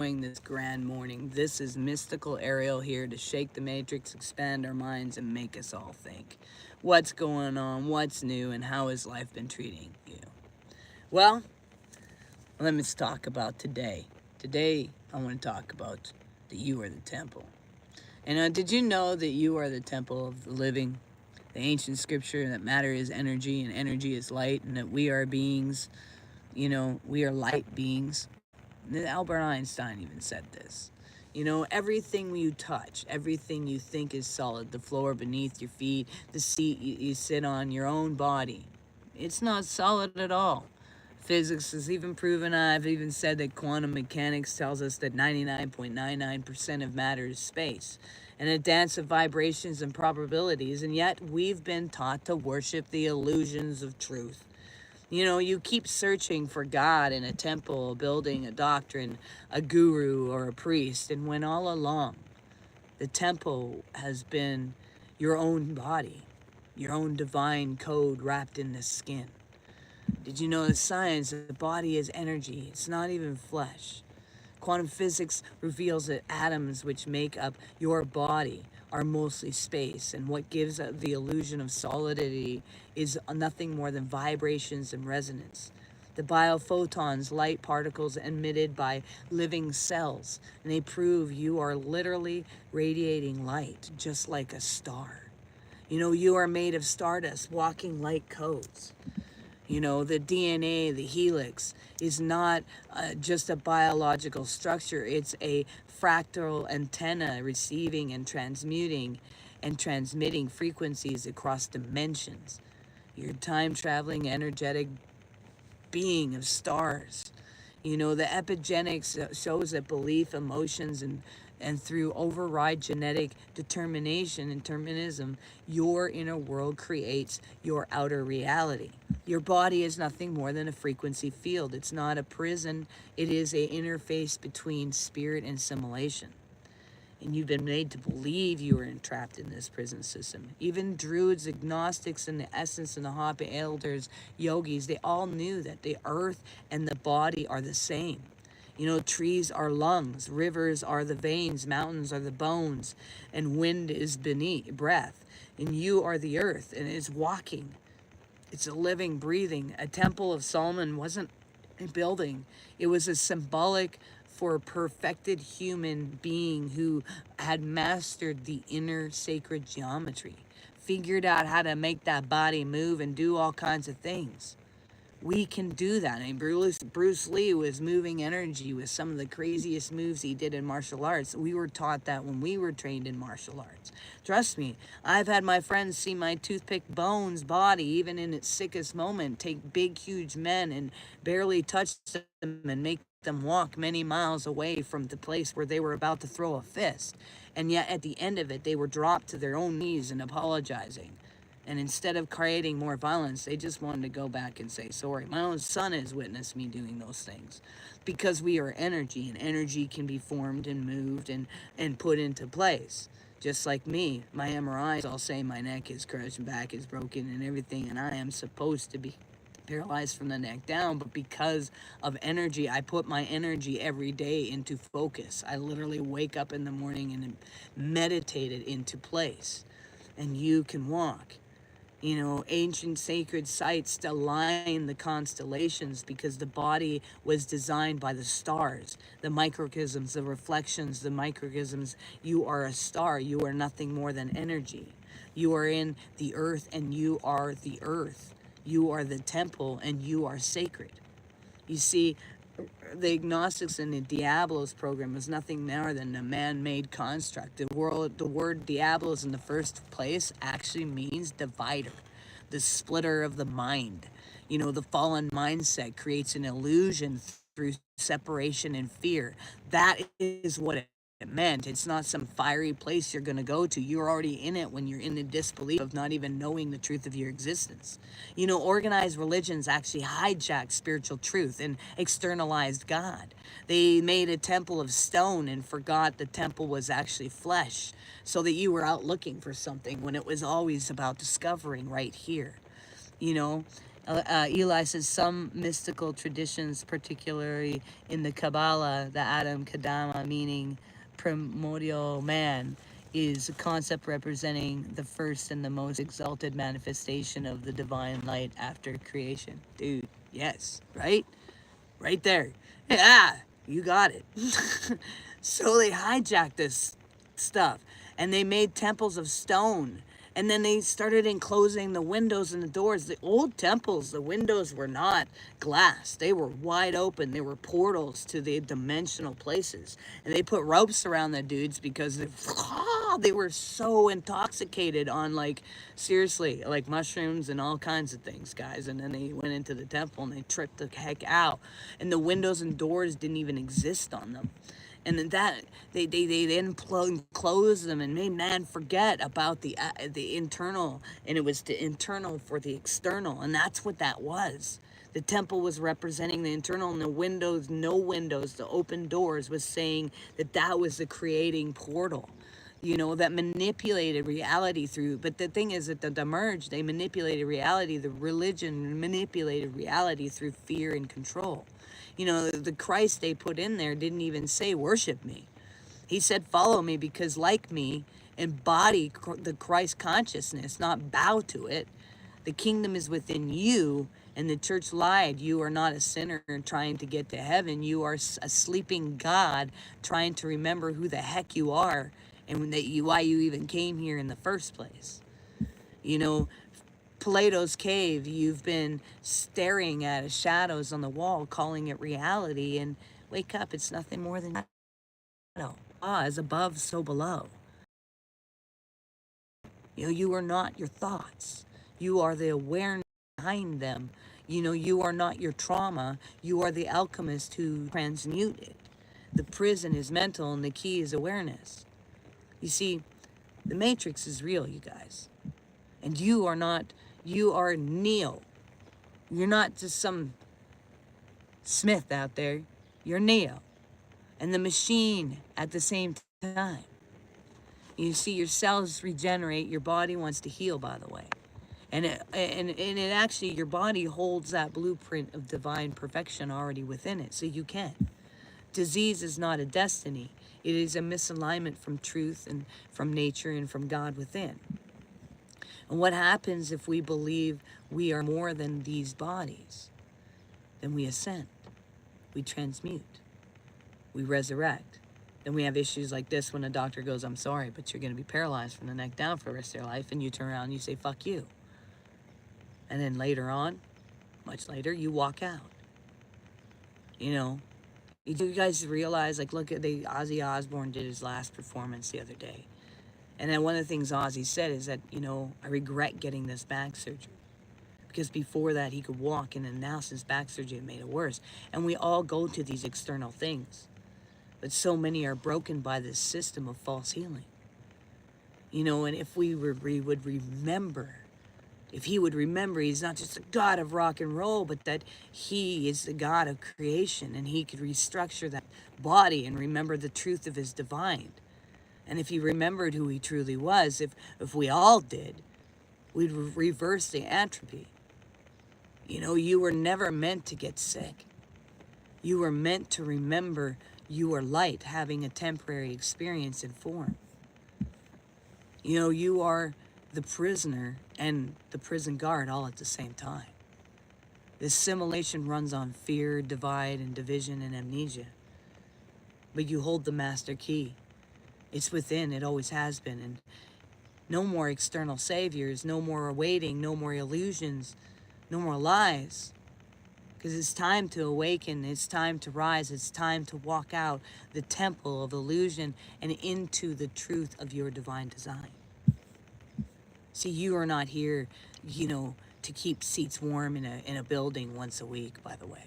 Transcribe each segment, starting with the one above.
this grand morning. This is Mystical Ariel here to shake the matrix, expand our minds, and make us all think. What's going on? What's new? And how has life been treating you? Well, let's talk about today. Today, I want to talk about that you are the temple. And did you know that you are the temple of the living? The ancient scripture that matter is energy and energy is light, and that we are beings, we are light beings. Albert Einstein even said this. Everything you touch, everything you think is solid, the floor beneath your feet, the seat you sit on, your own body, it's not solid at all. Physics has even proven, I've even said that quantum mechanics tells us that 99.99% of matter is space and a dance of vibrations and probabilities, and yet we've been taught to worship the illusions of truth. You keep searching for God in a temple, a building, a doctrine, a guru, or a priest, and when all along the temple has been your own body, your own divine code wrapped in the skin. Did you know that science, the body is energy, it's not even flesh? Quantum physics reveals that atoms which make up your body are mostly space, and what gives the illusion of solidity is nothing more than vibrations and resonance. The biophotons, light particles emitted by living cells, and they prove you are literally radiating light, just like a star. You are made of stardust, walking light codes. The DNA, the helix, is not just a biological structure. It's a fractal antenna receiving and transmitting frequencies across dimensions. Your time-traveling, energetic being of stars. The epigenetics shows that belief, emotions, and through override genetic determination and determinism, your inner world creates your outer reality. Your body is nothing more than a frequency field. It's not a prison. It is an interface between spirit and simulation. And you've been made to believe you are entrapped in this prison system. Even druids, agnostics, and the essence and the Hopi elders, yogis, they all knew that the earth and the body are the same. Trees are lungs, rivers are the veins, mountains are the bones, and wind is beneath breath. And you are the earth, and it's walking. It's a living, breathing. A temple of Solomon wasn't a building. It was a symbolic for a perfected human being who had mastered the inner sacred geometry, figured out how to make that body move and do all kinds of things. We can do that. I mean, Bruce Lee was moving energy with some of the craziest moves he did in martial arts. We were taught that when we were trained in martial arts. Trust me, I've had my friends see my toothpick bones body, even in its sickest moment, take big, huge men and barely touch them and make them walk many miles away from the place where they were about to throw a fist. And yet, at the end of it, they were dropped to their own knees and apologizing. And instead of creating more violence, they just wanted to go back and say sorry. My own son has witnessed me doing those things because we are energy, and energy can be formed and moved and put into place. Just like me, my MRIs all say my neck is crushed and back is broken and everything, and I am supposed to be paralyzed from the neck down, but because of energy, I put my energy every day into focus. I literally wake up in the morning and meditate it into place, and you can walk. Ancient sacred sites align the constellations because the body was designed by the stars, the microcosms, the reflections, the microcosms. You are a star. You are nothing more than energy. You are in the earth, and you are the earth. You are the temple, and you are sacred. You see, the agnostics and the Diablos program was nothing more than a man-made construct. The word Diablos in the first place actually means divider, the splitter of the mind. The fallen mindset creates an illusion through separation and fear. That is what it meant. It's not some fiery place you're going to go to. You're already in it when you're in the disbelief of not even knowing the truth of your existence. Organized religions actually hijacked spiritual truth and externalized God. They made a temple of stone and forgot the temple was actually flesh, so that you were out looking for something when it was always about discovering right here. You know, Eli says some mystical traditions, particularly in the Kabbalah, the Adam Kadama, meaning primordial man, is a concept representing the first and the most exalted manifestation of the divine light after creation. Dude, yes, right? Right there. Yeah, you got it. So they hijacked this stuff and they made temples of stone. And then they started enclosing the windows and the doors. The old temples, the windows were not glass. They were wide open. They were portals to the dimensional places. And they put ropes around the dudes because they were so intoxicated on, like, seriously, like mushrooms and all kinds of things, guys. And then they went into the temple and they tripped the heck out. And the windows and doors didn't even exist on them. And then that they then closed them and made man forget about the internal, and it was the internal for the external, and that's what that was. The temple was representing the internal, and the windows, no windows, the open doors was saying that that was the creating portal, you know, that manipulated reality through. But the thing is that the merge, they manipulated reality. The religion manipulated reality through fear and control. You know, the Christ they put in there didn't even say, worship me. He said, follow me, because like me, embody the Christ consciousness, not bow to it. The kingdom is within you, and the church lied. You are not a sinner trying to get to heaven. You are a sleeping God trying to remember who the heck you are and why you even came here in the first place. You know, Plato's cave, you've been staring at shadows on the wall, calling it reality, and wake up, it's nothing more than shadow. Ah, as above, so below. You know, you are not your thoughts. You are the awareness behind them. You know, you are not your trauma. You are the alchemist who transmute it. The prison is mental and the key is awareness. You see, the matrix is real, you guys. And you are not, you are Neo. You're not just some Smith out there. You're Neo. And the machine at the same time. You see, your cells regenerate. Your body wants to heal, by the way. And it actually, your body holds that blueprint of divine perfection already within it, so you can. Disease is not a destiny. It is a misalignment from truth and from nature and from God within. And what happens if we believe we are more than these bodies? Then we ascend, we transmute, we resurrect. Then we have issues like this when a doctor goes, I'm sorry, but you're going to be paralyzed from the neck down for the rest of your life. And you turn around and you say, fuck you. And then later on, much later, you walk out. You know, you guys realize, like, look at Ozzy Osbourne did his last performance the other day. And then one of the things Ozzy said is that, you know, I regret getting this back surgery. Because before that, he could walk, and then now since back surgery, it made it worse. And we all go to these external things. But so many are broken by this system of false healing. You know, and if we would remember, if he would remember, he's not just a God of rock and roll, but that he is the God of creation, and he could restructure that body and remember the truth of his divine. And if he remembered who he truly was, if we all did, we'd reverse the entropy. You know, you were never meant to get sick. You were meant to remember you are light, having a temporary experience in form. You know, you are the prisoner and the prison guard all at the same time. This simulation runs on fear, divide, and division and amnesia. But you hold the master key. It's within, it always has been. And no more external saviors, no more awaiting, no more illusions, no more lies. Because it's time to awaken, it's time to rise, it's time to walk out the temple of illusion and into the truth of your divine design. See, you are not here, you know, to keep seats warm in a building once a week, by the way.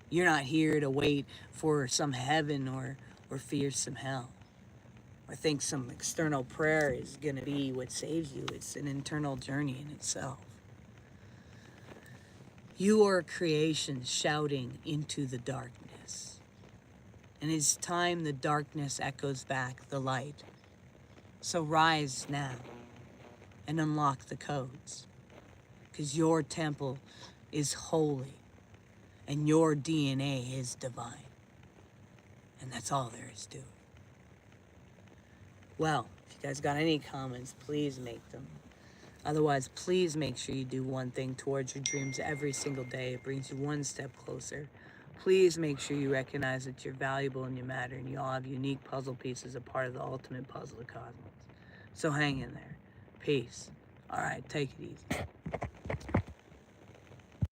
You're not here to wait for some heaven or fear some hell. Or think some external prayer is going to be what saves you. It's an internal journey in itself. You are creation shouting into the darkness. And it's time the darkness echoes back the light. So rise now and unlock the codes. because your temple is holy and your DNA is divine. And that's all there is to it. Well, if you guys got any comments, please make them. Otherwise, please make sure you do one thing towards your dreams every single day. It brings you one step closer. Please make sure you recognize that you're valuable and you matter, and you all have unique puzzle pieces, a part of the ultimate puzzle of cosmos. So hang in there. Peace. All right, take it easy.